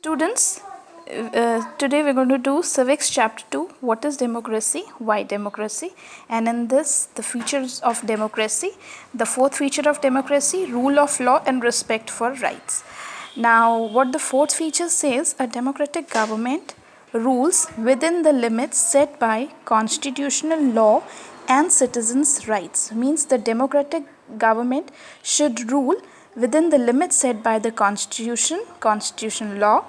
Students, today we're going to do Civics Chapter 2, What is Democracy, Why Democracy, and in this, the features of democracy, the fourth feature of democracy, rule of law and respect for rights. Now, what the fourth feature says, a democratic government rules within the limits set by constitutional law and citizens' rights. Means the democratic government should rule within the limits set by the constitutional law,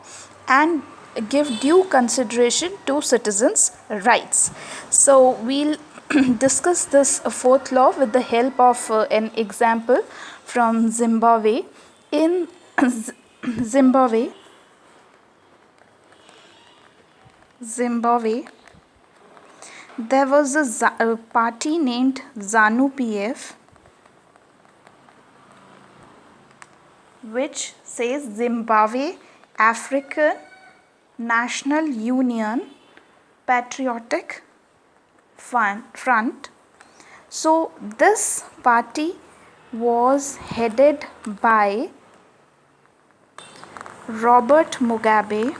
and give due consideration to citizens' rights. So we'll discuss this fourth law with the help of an example from Zimbabwe. In Zimbabwe, there was a party named ZANU PF, which says Zimbabwe African National Union Patriotic Front. So this party was headed by Robert Mugabe.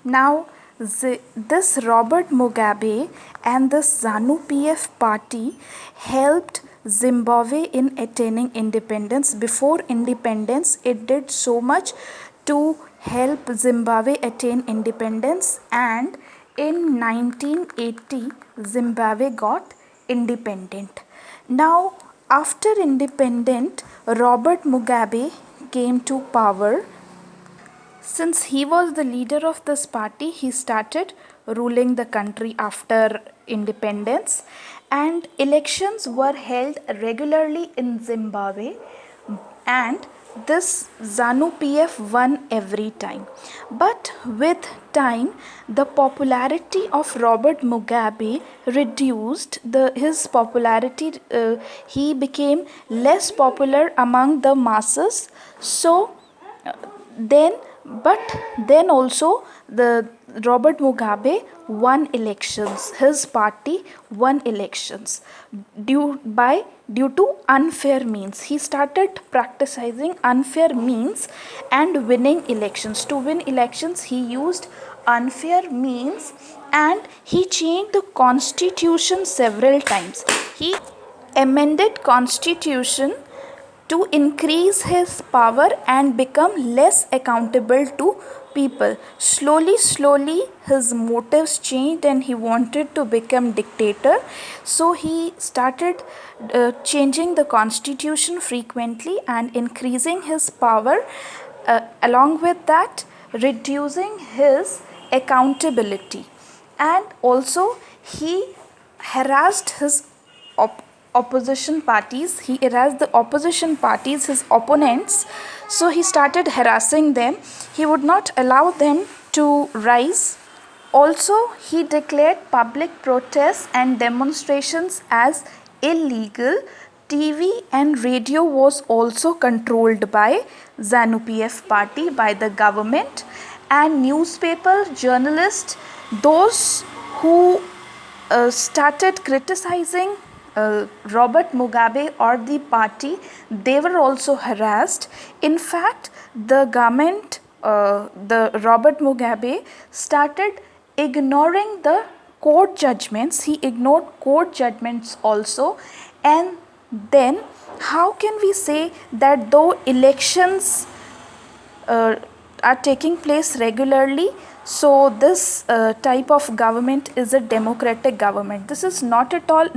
Now, this Robert Mugabe and this ZANU PF party helped Zimbabwe in attaining independence. Before independence, it did so much to help Zimbabwe attain independence, and in 1980, Zimbabwe got independent. Now, after independence, Robert Mugabe came to power. Since he was the leader of this party, he started ruling the country after independence, and elections were held regularly in Zimbabwe, and this ZANU PF won every time. But with time, the popularity of Robert Mugabe reduced. His popularity, he became less popular among the masses. So then also the Robert Mugabe won elections. His party won elections due to unfair means. He started practicing unfair means and winning elections. To win elections, he used unfair means, and he changed the constitution several times. He amended constitution to increase his power and become less accountable to people. Slowly, his motives changed and he wanted to become dictator. So he started changing the constitution frequently and increasing his power. Along with that, reducing his accountability. And also, he harassed his opposition parties. He harassed the opposition parties, his opponents. So he started harassing them. He would not allow them to rise. Also, he declared public protests and demonstrations as illegal. TV and radio was also controlled by ZANU PF party, by the government, and newspaper journalists, those who started criticizing Robert Mugabe or the party, they were also harassed. In fact, the government, the Robert Mugabe started ignoring the court judgments. He ignored court judgments also. And then how can we say that though elections are taking place regularly, so this type of government is a democratic government? This is not at all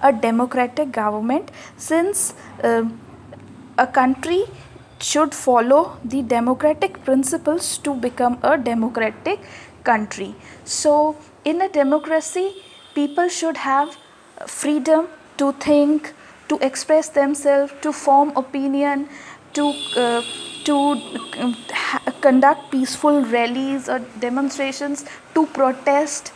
a democratic government, since a country should follow the democratic principles to become a democratic country. So in a democracy, people should have freedom to think, to express themselves, to form opinion, to conduct peaceful rallies or demonstrations, to protest.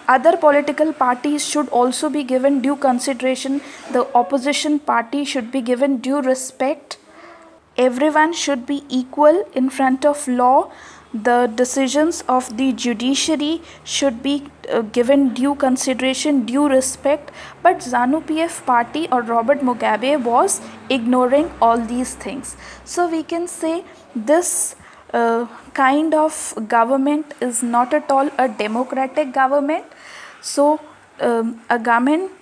Other political parties should also be given due consideration. The opposition party should be given due respect. Everyone should be equal in front of law. the decisions of the judiciary should be given due consideration, due respect. But ZANU PF party or Robert Mugabe was ignoring all these things. So we can say this kind of government is not at all a democratic government. So a government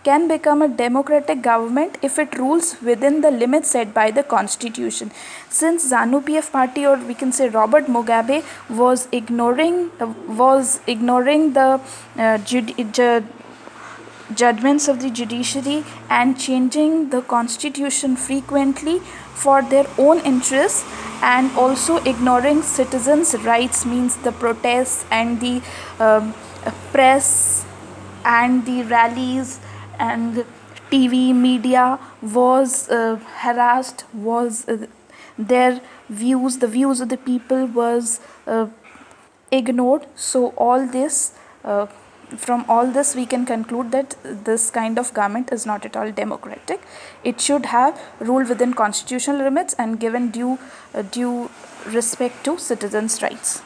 can become a democratic government if it rules within the limits set by the constitution. Since ZANU PF party, or we can say Robert Mugabe, was ignoring the judgments of the judiciary and changing the constitution frequently for their own interests, and also ignoring citizens' rights, means the protests and the press and the rallies and TV media was harassed, was their views, the views of the people was ignored. So all this, from all this we can conclude that this kind of government is not at all democratic. It should have rule within constitutional limits and given due respect to citizens' rights.